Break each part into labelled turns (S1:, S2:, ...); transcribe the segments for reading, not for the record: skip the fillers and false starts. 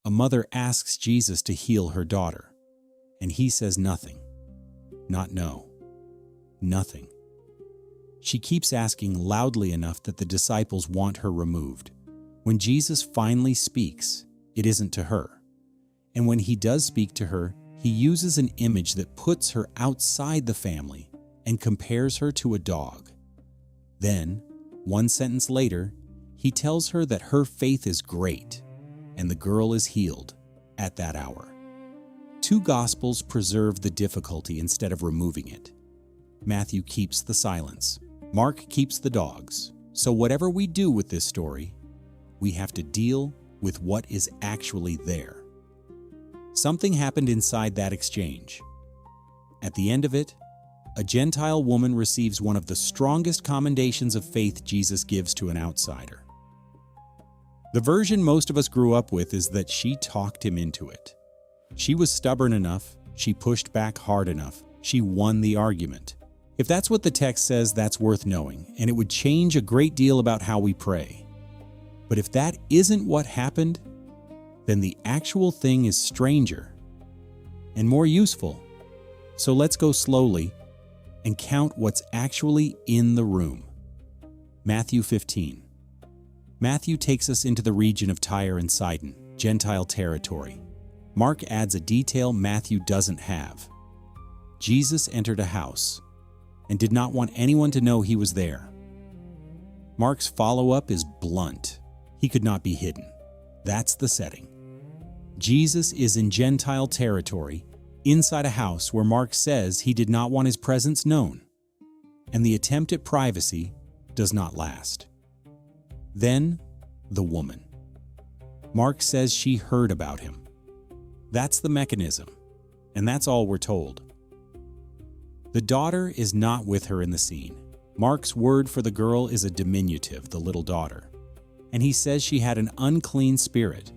S1: a mother asks Jesus to heal her daughter, and he says nothing. Not no. Nothing. She keeps asking loudly enough that the disciples want her removed. When Jesus finally speaks, it isn't to her. And when he does speak to her, he uses an image that puts her outside the family and compares her to a dog. Then, one sentence later, he tells her that her faith is great and the girl is healed at that hour. Two Gospels preserve the difficulty instead of removing it. Matthew keeps the silence. Mark keeps the dogs. So whatever we do with this story, we have to deal with what is actually there. Something happened inside that exchange. At the end of it, a Gentile woman receives one of the strongest commendations of faith Jesus gives to an outsider. The version most of us grew up with is that she talked him into it. She was stubborn enough, she pushed back hard enough, she won the argument. If that's what the text says, that's worth knowing, and it would change a great deal about how we pray. But if that isn't what happened, then the actual thing is stranger and more useful. So let's go slowly and count what's actually in the room. Matthew 15. Matthew takes us into the region of Tyre and Sidon, Gentile territory. Mark adds a detail Matthew doesn't have. Jesus entered a house and did not want anyone to know he was there. Mark's follow-up is blunt. He could not be hidden. That's the setting. Jesus is in Gentile territory, inside a house where Mark says he did not want his presence known, and the attempt at privacy does not last. Then, the woman. Mark says she heard about him. That's the mechanism, and that's all we're told. The daughter is not with her in the scene. Mark's word for the girl is a diminutive, the little daughter, and he says she had an unclean spirit.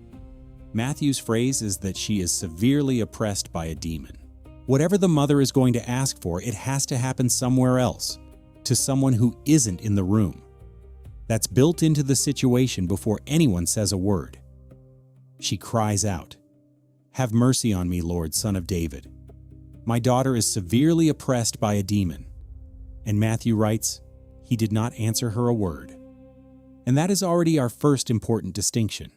S1: Matthew's phrase is that she is severely oppressed by a demon. Whatever the mother is going to ask for, it has to happen somewhere else, to someone who isn't in the room. That's built into the situation before anyone says a word. She cries out, "Have mercy on me, Lord, Son of David. My daughter is severely oppressed by a demon." And Matthew writes, he did not answer her a word. And that is already our first important distinction.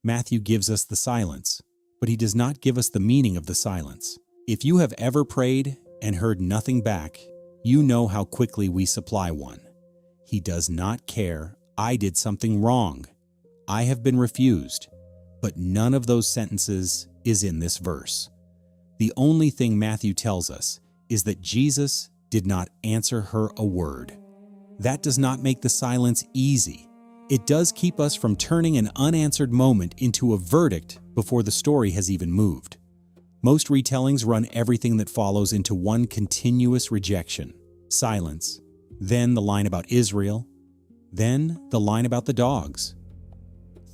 S1: Matthew gives us the silence, but he does not give us the meaning of the silence. If you have ever prayed and heard nothing back, you know how quickly we supply one. He does not care. I did something wrong. I have been refused. But none of those sentences is in this verse. The only thing Matthew tells us is that Jesus did not answer her a word. That does not make the silence easy. It does keep us from turning an unanswered moment into a verdict before the story has even moved. Most retellings run everything that follows into one continuous rejection, silence, then the line about Israel, then the line about the dogs.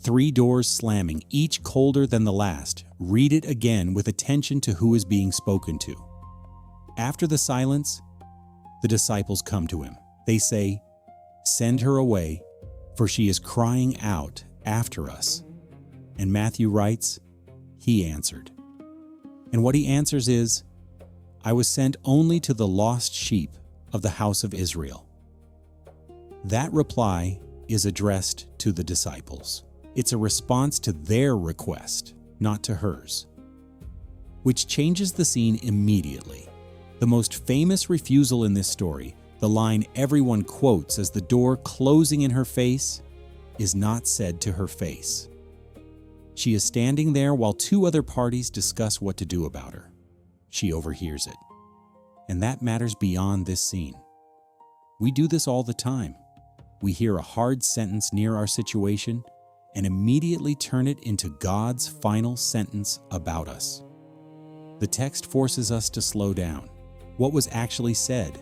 S1: 3 doors slamming, each colder than the last. Read it again with attention to who is being spoken to. After the silence, the disciples come to him. They say, "Send her away, for she is crying out after us." And Matthew writes, he answered. And what he answers is, "I was sent only to the lost sheep of the house of Israel." That reply is addressed to the disciples. It's a response to their request, not to hers, which changes the scene immediately. The most famous refusal in this story, the line everyone quotes as the door closing in her face, is not said to her face. She is standing there while 2 other parties discuss what to do about her. She overhears it. And that matters beyond this scene. We do this all the time. We hear a hard sentence near our situation and immediately turn it into God's final sentence about us. The text forces us to slow down. What was actually said?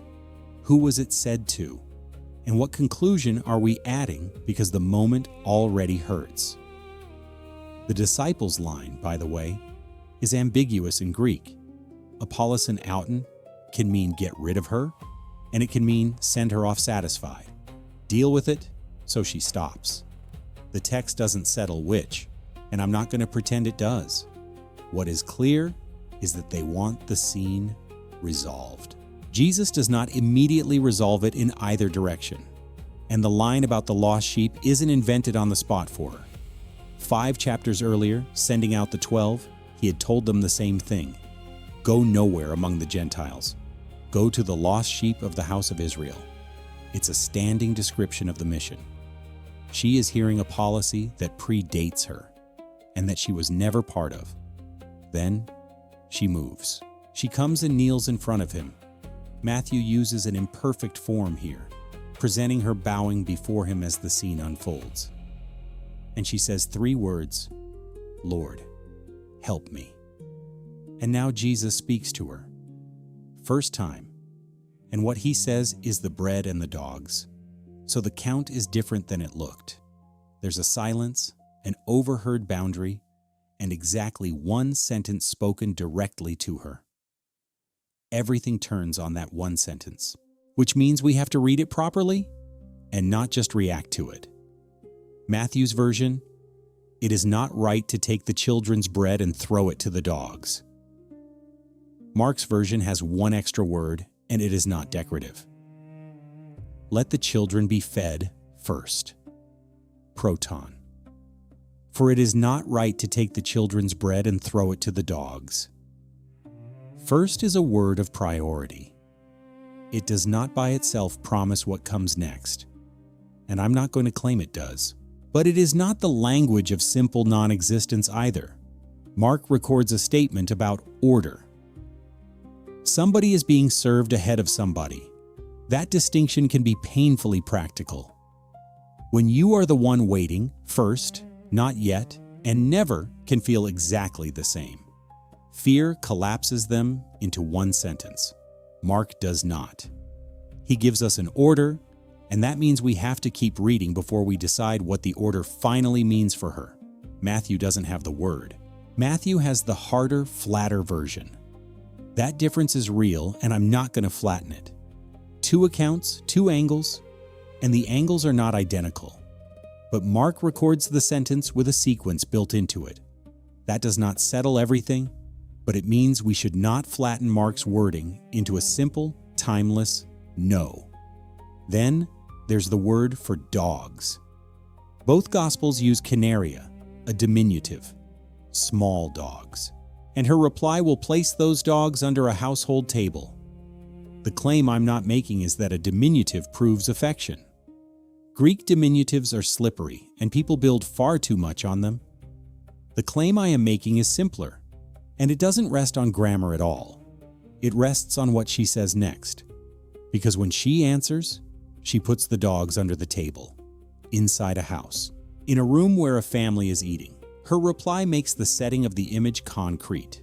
S1: Who was it said to? And what conclusion are we adding because the moment already hurts? The disciples' line, by the way, is ambiguous in Greek. Apollosin auton can mean get rid of her, and it can mean send her off satisfied. Deal with it so she stops. The text doesn't settle which, and I'm not going to pretend it does. What is clear is that they want the scene resolved. Jesus does not immediately resolve it in either direction, and the line about the lost sheep isn't invented on the spot for her. 5 chapters earlier, sending out the 12, he had told them the same thing. Go nowhere among the Gentiles. Go to the lost sheep of the house of Israel. It's a standing description of the mission. She is hearing a policy that predates her and that she was never part of. Then she moves. She comes and kneels in front of him. Matthew uses an imperfect form here, presenting her bowing before him as the scene unfolds. And she says 3 words, Lord, help me. And now Jesus speaks to her. First time. And what he says is the bread and the dogs. So the count is different than it looked. There's a silence, an overheard boundary, and exactly 1 sentence spoken directly to her. Everything turns on that 1 sentence, which means we have to read it properly and not just react to it. Matthew's version, it is not right to take the children's bread and throw it to the dogs. Mark's version has 1 extra word, and it is not decorative. Let the children be fed first. Proton. For it is not right to take the children's bread and throw it to the dogs. First is a word of priority. It does not by itself promise what comes next, and I'm not going to claim it does. But it is not the language of simple non-existence either. Mark records a statement about order. Somebody is being served ahead of somebody. That distinction can be painfully practical. When you are the one waiting, first, not yet, and never can feel exactly the same. Fear collapses them into 1 sentence. Mark does not. He gives us an order, and that means we have to keep reading before we decide what the order finally means for her. Matthew doesn't have the word. Matthew has the harder, flatter version. That difference is real, and I'm not going to flatten it. 2 accounts, 2 angles, and the angles are not identical. But Mark records the sentence with a sequence built into it. That does not settle everything, but it means we should not flatten Mark's wording into a simple, timeless no. Then there's the word for dogs. Both Gospels use Kynaria, a diminutive, small dogs, and her reply will place those dogs under a household table. The claim I'm not making is that a diminutive proves affection. Greek diminutives are slippery, and people build far too much on them. The claim I am making is simpler, and it doesn't rest on grammar at all. It rests on what she says next, because when she answers, she puts the dogs under the table, inside a house, in a room where a family is eating. Her reply makes the setting of the image concrete.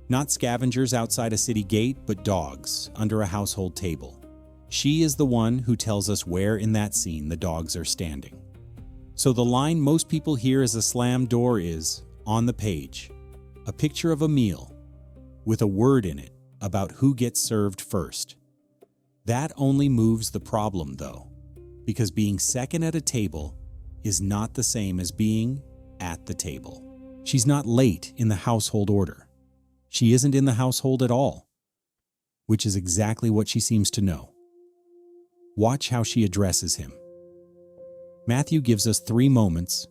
S1: Not scavengers outside a city gate, but dogs under a household table. She is the one who tells us where in that scene the dogs are standing. So the line most people hear as a slammed door is, on the page, a picture of a meal, with a word in it about who gets served first. That only moves the problem, though, because being second at a table is not the same as being at the table. She's not late in the household order. She isn't in the household at all, which is exactly what she seems to know. Watch how she addresses him. Matthew gives us 3 moments,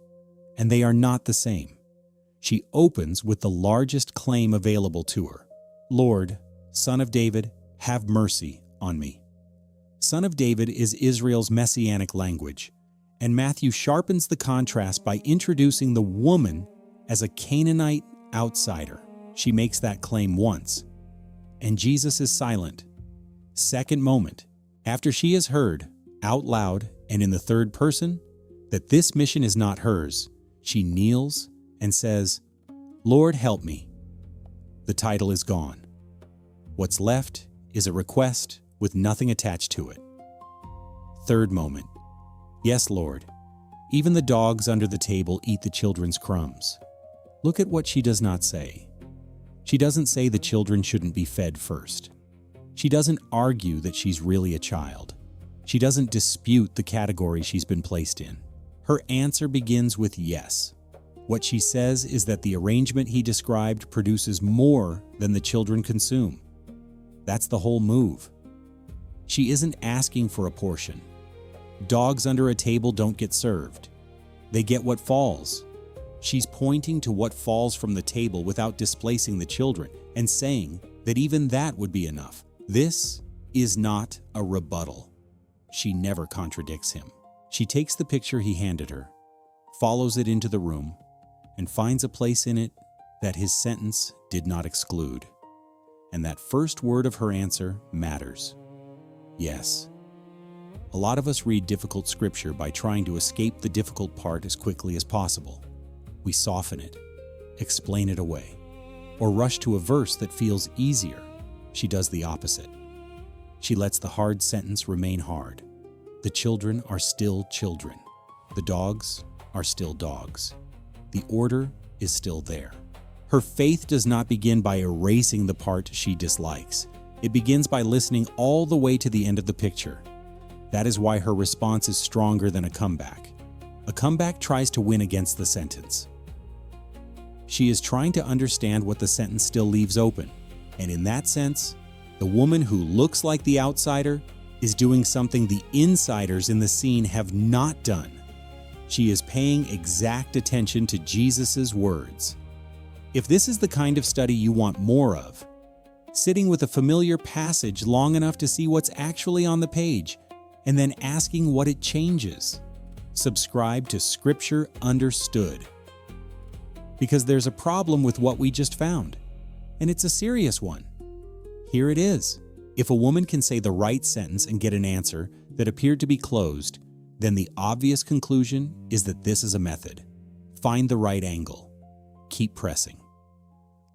S1: and they are not the same. She opens with the largest claim available to her. Lord, Son of David, have mercy on me. Son of David is Israel's messianic language, and Matthew sharpens the contrast by introducing the woman as a Canaanite outsider. She makes that claim once, and Jesus is silent. Second moment, after she has heard, out loud and in the third person, that this mission is not hers, she kneels and says, Lord, help me. The title is gone. What's left is a request with nothing attached to it. Third moment, yes, Lord, even the dogs under the table eat the children's crumbs. Look at what she does not say. She doesn't say the children shouldn't be fed first. She doesn't argue that she's really a child. She doesn't dispute the category she's been placed in. Her answer begins with yes. What she says is that the arrangement he described produces more than the children consume. That's the whole move. She isn't asking for a portion. Dogs under a table don't get served. They get what falls. She's pointing to what falls from the table without displacing the children and saying that even that would be enough. This is not a rebuttal. She never contradicts him. She takes the picture he handed her, follows it into the room, and finds a place in it that his sentence did not exclude. And that first word of her answer matters. Yes. A lot of us read difficult scripture by trying to escape the difficult part as quickly as possible. We soften it, explain it away, or rush to a verse that feels easier. She does the opposite. She lets the hard sentence remain hard. The children are still children. The dogs are still dogs. The order is still there. Her faith does not begin by erasing the part she dislikes. It begins by listening all the way to the end of the picture. That is why her response is stronger than a comeback. A comeback tries to win against the sentence. She is trying to understand what the sentence still leaves open. And in that sense, the woman who looks like the outsider is doing something the insiders in the scene have not done. She is paying exact attention to Jesus's words. If this is the kind of study you want more of, sitting with a familiar passage long enough to see what's actually on the page, and then asking what it changes, subscribe to Scripture Understood. Because there's a problem with what we just found, and it's a serious one. Here it is. If a woman can say the right sentence and get an answer that appeared to be closed, then the obvious conclusion is that this is a method. Find the right angle. Keep pressing.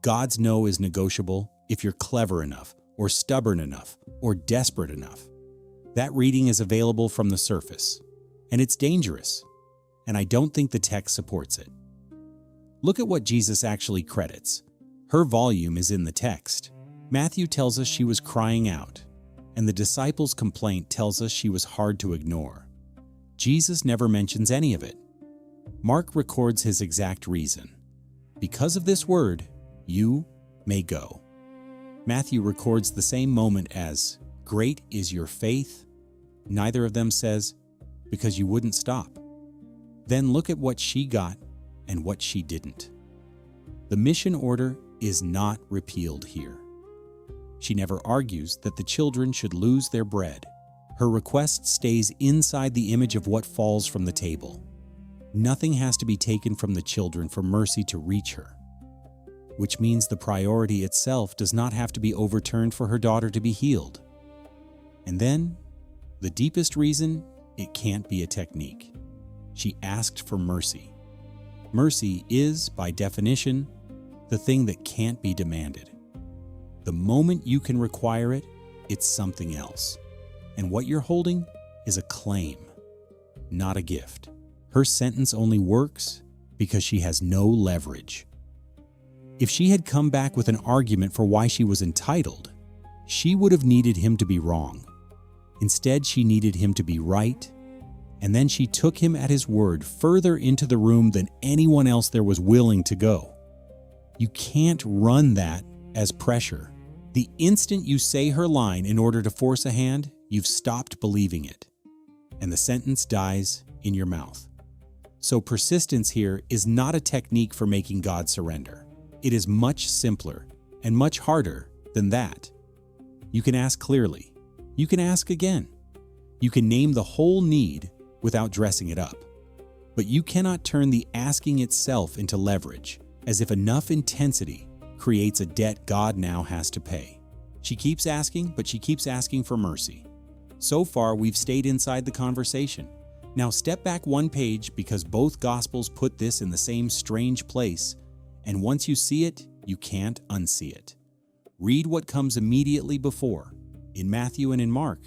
S1: God's no is negotiable if you're clever enough, or stubborn enough, or desperate enough. That reading is available from the surface, and it's dangerous, and I don't think the text supports it. Look at what Jesus actually credits. Her volume is in the text. Matthew tells us she was crying out, and the disciples' complaint tells us she was hard to ignore. Jesus never mentions any of it. Mark records his exact reason. Because of this word, you may go. Matthew records the same moment as, "Great is your faith." Neither of them says, "because you wouldn't stop." Then look at what she got and what she didn't. The mission order is not repealed here. She never argues that the children should lose their bread. Her request stays inside the image of what falls from the table. Nothing has to be taken from the children for mercy to reach her, which means the priority itself does not have to be overturned for her daughter to be healed. And then, the deepest reason, it can't be a technique. She asked for mercy. Mercy is, by definition, the thing that can't be demanded. The moment you can require it, it's something else. And what you're holding is a claim, not a gift. Her sentence only works because she has no leverage. If she had come back with an argument for why she was entitled, she would have needed him to be wrong. Instead, she needed him to be right, and then she took him at his word further into the room than anyone else there was willing to go. You can't run that as pressure. The instant you say her line in order to force a hand, you've stopped believing it, and the sentence dies in your mouth. So persistence here is not a technique for making God surrender. It is much simpler and much harder than that. You can ask clearly. You can ask again. You can name the whole need without dressing it up. But you cannot turn the asking itself into leverage, as if enough intensity creates a debt God now has to pay. She keeps asking, but she keeps asking for mercy. So far, we've stayed inside the conversation. Now step back one page, because both Gospels put this in the same strange place, and once you see it, you can't unsee it. Read what comes immediately before, in Matthew and in Mark.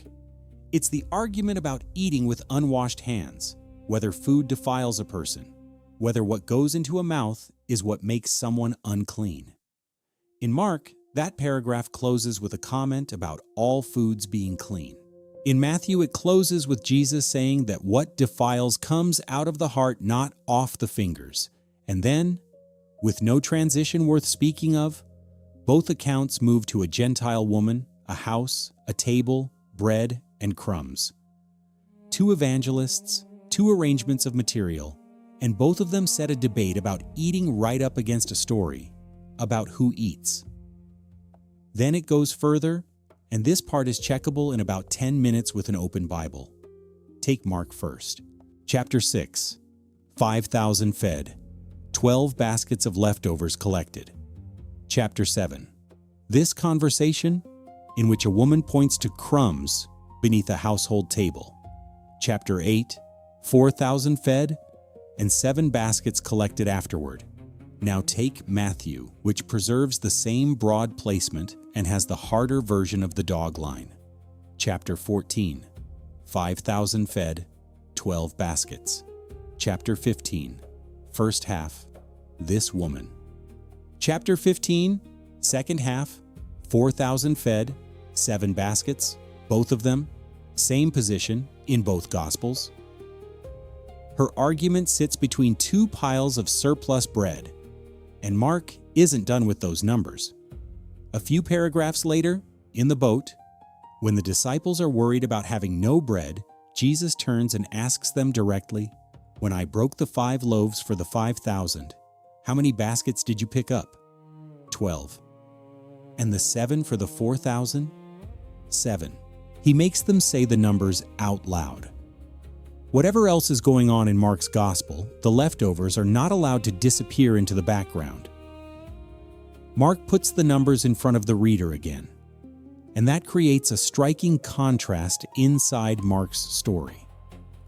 S1: It's the argument about eating with unwashed hands, whether food defiles a person, whether what goes into a mouth is what makes someone unclean. In Mark, that paragraph closes with a comment about all foods being clean. In Matthew, it closes with Jesus saying that what defiles comes out of the heart, not off the fingers, And then, with no transition worth speaking of, both accounts move to a Gentile woman, a house, a table, bread, and crumbs. Two evangelists, two arrangements of material, and both of them set a debate about eating right up against a story about who eats. Then it goes further, and this part is checkable in about 10 minutes with an open Bible. Take Mark first. Chapter 6. 5,000 fed. 12 baskets of leftovers collected. Chapter 7. This conversation, in which a woman points to crumbs beneath a household table. Chapter 8. 4,000 fed, and 7 baskets collected afterward. Now take Matthew, which preserves the same broad placement and has the harder version of the dog line. Chapter 14. 5,000 fed, 12 baskets. Chapter 15. First half, this woman. Chapter 15, second half, 4,000 fed, 7 baskets, both of them, same position in both Gospels. Her argument sits between 2 piles of surplus bread, and Mark isn't done with those numbers. A few paragraphs later, in the boat, when the disciples are worried about having no bread, Jesus turns and asks them directly, "When I broke the 5 loaves for the 5,000, how many baskets did you pick up?" 12. "And the 7 for the 4,000? 7. He makes them say the numbers out loud. Whatever else is going on in Mark's gospel, the leftovers are not allowed to disappear into the background. Mark puts the numbers in front of the reader again, and that creates a striking contrast inside Mark's story.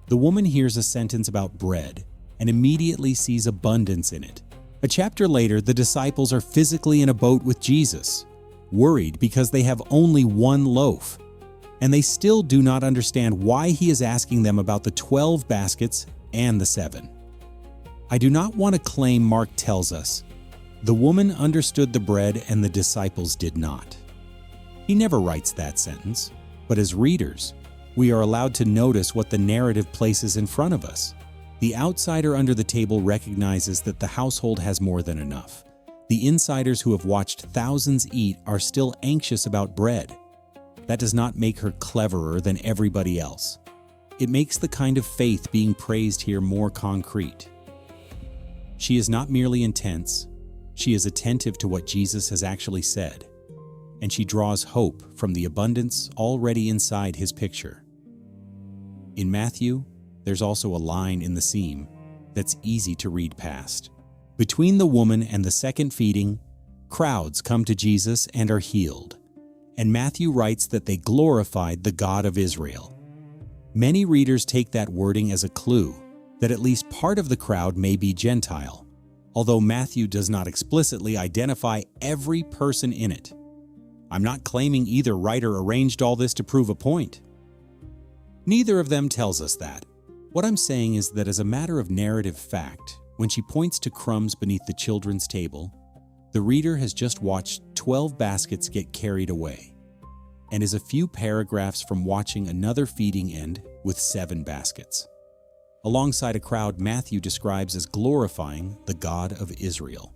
S1: The woman hears a sentence about bread and immediately sees abundance in it. A chapter later, the disciples are physically in a boat with Jesus, worried because they have only 1 loaf, and they still do not understand why he is asking them about the 12 baskets and the 7. I do not want to claim Mark tells us, the woman understood the bread and the disciples did not. He never writes that sentence, but as readers, we are allowed to notice what the narrative places in front of us. The outsider under the table recognizes that the household has more than enough. The insiders who have watched thousands eat are still anxious about bread. That does not make her cleverer than everybody else. It makes the kind of faith being praised here more concrete. She is not merely intense, she is attentive to what Jesus has actually said, and she draws hope from the abundance already inside his picture. In Matthew, there's also a line in the seam that's easy to read past. Between the woman and the second feeding, crowds come to Jesus and are healed, and Matthew writes that they glorified the God of Israel. Many readers take that wording as a clue that at least part of the crowd may be Gentile, although Matthew does not explicitly identify every person in it. I'm not claiming either writer arranged all this to prove a point. Neither of them tells us that. What I'm saying is that as a matter of narrative fact, when she points to crumbs beneath the children's table, the reader has just watched 12 baskets get carried away, and is a few paragraphs from watching another feeding end with 7 baskets. Alongside a crowd Matthew describes as glorifying the God of Israel.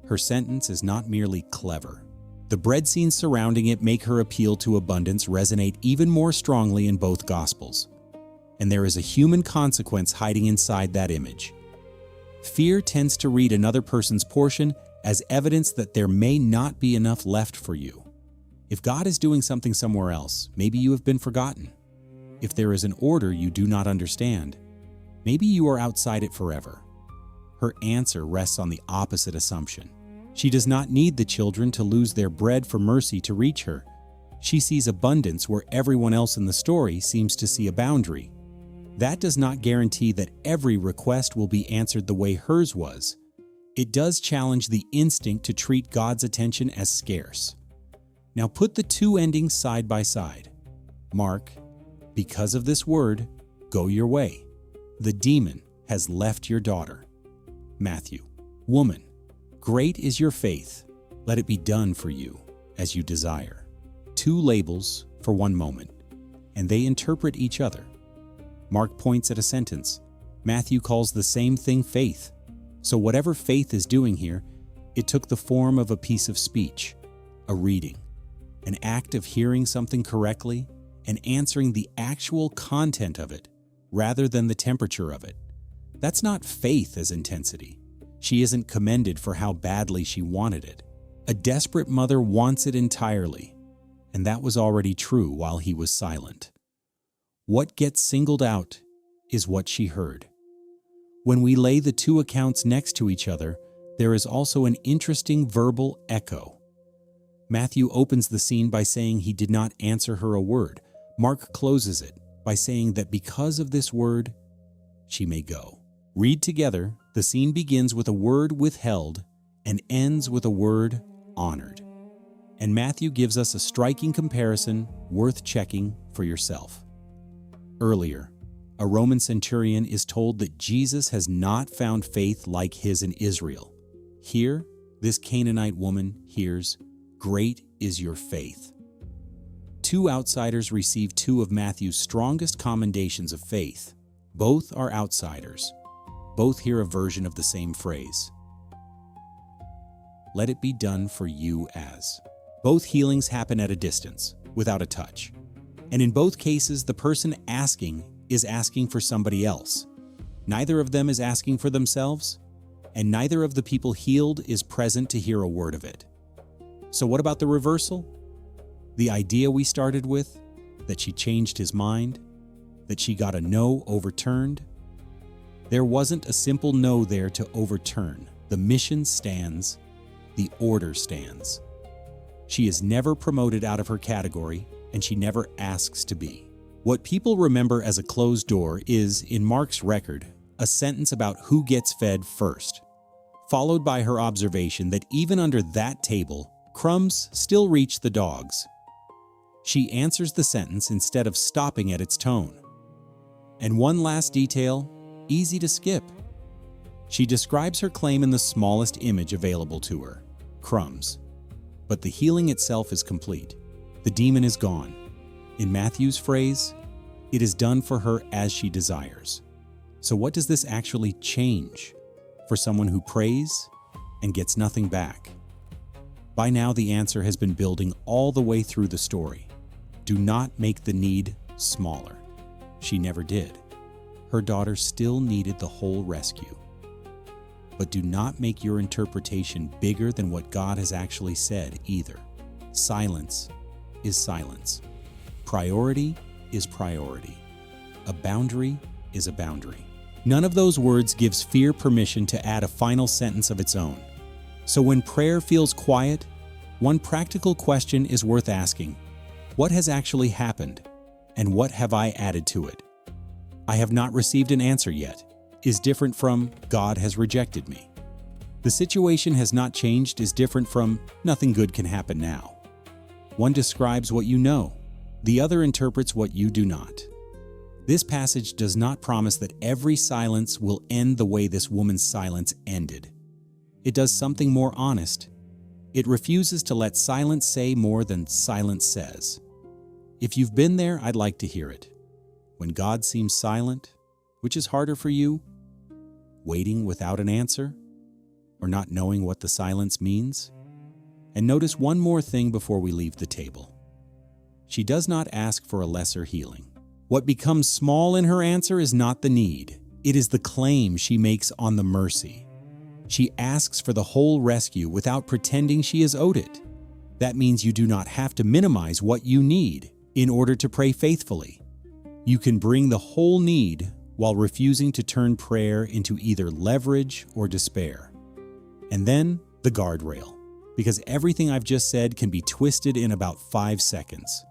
S1: Her sentence is not merely clever. The bread scenes surrounding it make her appeal to abundance resonate even more strongly in both Gospels. And there is a human consequence hiding inside that image. Fear tends to read another person's portion as evidence that there may not be enough left for you. If God is doing something somewhere else, maybe you have been forgotten. If there is an order you do not understand, maybe you are outside it forever. Her answer rests on the opposite assumption. She does not need the children to lose their bread for mercy to reach her. She sees abundance where everyone else in the story seems to see a boundary. That does not guarantee that every request will be answered the way hers was. It does challenge the instinct to treat God's attention as scarce. Now put the 2 endings side by side. Mark, because of this word, go your way. The demon has left your daughter. Matthew, woman, great is your faith. Let it be done for you as you desire. 2 labels for one moment, and they interpret each other. Mark points at a sentence. Matthew calls the same thing faith. So whatever faith is doing here, it took the form of a piece of speech, a reading, an act of hearing something correctly and answering the actual content of it rather than the temperature of it. That's not faith as intensity. She isn't commended for how badly she wanted it. A desperate mother wants it entirely, and that was already true while he was silent. What gets singled out is what she heard. When we lay the two accounts next to each other, there is also an interesting verbal echo. Matthew opens the scene by saying he did not answer her a word. Mark closes it by saying that because of this word, she may go. Read together, the scene begins with a word withheld and ends with a word honored. And Matthew gives us a striking comparison worth checking for yourself. Earlier, a Roman centurion is told that Jesus has not found faith like his in Israel. Here, this Canaanite woman hears, "Great is your faith." Two outsiders receive two of Matthew's strongest commendations of faith. Both are outsiders. Both hear a version of the same phrase. Let it be done for you as. Both healings happen at a distance, without a touch. And in both cases, the person asking is asking for somebody else. Neither of them is asking for themselves, and neither of the people healed is present to hear a word of it. So what about the reversal? The idea we started with, that she changed his mind, that she got a no overturned? There wasn't a simple no there to overturn. The mission stands, the order stands. She is never promoted out of her category, and she never asks to be. What people remember as a closed door is, in Mark's record, a sentence about who gets fed first, followed by her observation that even under that table, crumbs still reach the dogs. She answers the sentence instead of stopping at its tone. And one last detail, easy to skip. She describes her claim in the smallest image available to her, crumbs. But the healing itself is complete. The demon is gone. In Matthew's phrase, it is done for her as she desires. So what does this actually change for someone who prays and gets nothing back? By now, the answer has been building all the way through the story. Do not make the need smaller. She never did. Her daughter still needed the whole rescue. But do not make your interpretation bigger than what God has actually said either. Silence is silence. Priority is priority. A boundary is a boundary. None of those words gives fear permission to add a final sentence of its own. So when prayer feels quiet, one practical question is worth asking. What has actually happened, and what have I added to it? I have not received an answer yet is different from God has rejected me. The situation has not changed is different from nothing good can happen now. One describes what you know. The other interprets what you do not. This passage does not promise that every silence will end the way this woman's silence ended. It does something more honest. It refuses to let silence say more than silence says. If you've been there, I'd like to hear it. When God seems silent, which is harder for you? Waiting without an answer? Or not knowing what the silence means? And notice one more thing before we leave the table. She does not ask for a lesser healing. What becomes small in her answer is not the need. It is the claim she makes on the mercy. She asks for the whole rescue without pretending she is owed it. That means you do not have to minimize what you need in order to pray faithfully. You can bring the whole need while refusing to turn prayer into either leverage or despair. And then the guardrail, because everything I've just said can be twisted in about 5 seconds.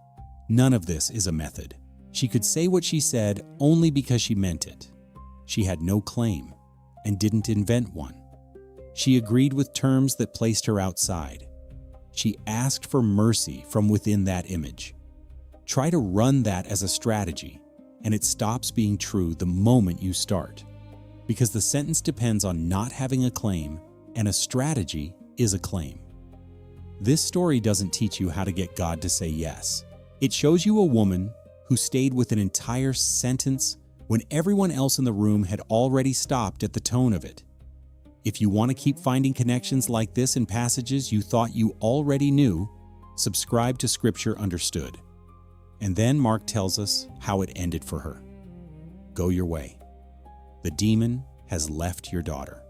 S1: None of this is a method. She could say what she said only because she meant it. She had no claim and didn't invent one. She agreed with terms that placed her outside. She asked for mercy from within that image. Try to run that as a strategy, and it stops being true the moment you start. Because the sentence depends on not having a claim, and a strategy is a claim. This story doesn't teach you how to get God to say yes. It shows you a woman who stayed with an entire sentence when everyone else in the room had already stopped at the tone of it. If you want to keep finding connections like this in passages you thought you already knew, subscribe to Scripture Understood. And then Mark tells us how it ended for her. Go your way. The demon has left your daughter.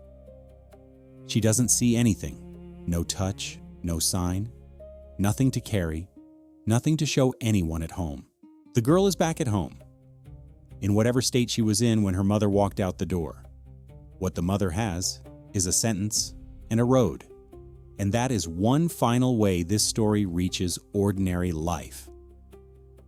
S1: She doesn't see anything. No touch, no sign, nothing to carry, nothing to show anyone at home. The girl is back at home, in whatever state she was in when her mother walked out the door. What the mother has is a sentence and a road. And that is one final way this story reaches ordinary life.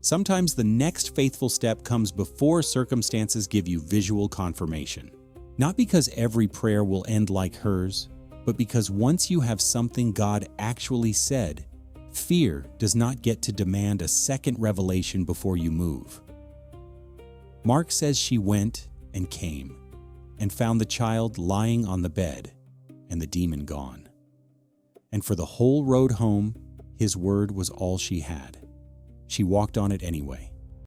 S1: Sometimes the next faithful step comes before circumstances give you visual confirmation. Not because every prayer will end like hers, but because once you have something God actually said, fear does not get to demand a second revelation before you move. Mark says she went and came and found the child lying on the bed and the demon gone. And for the whole road home, his word was all she had. She walked on it anyway.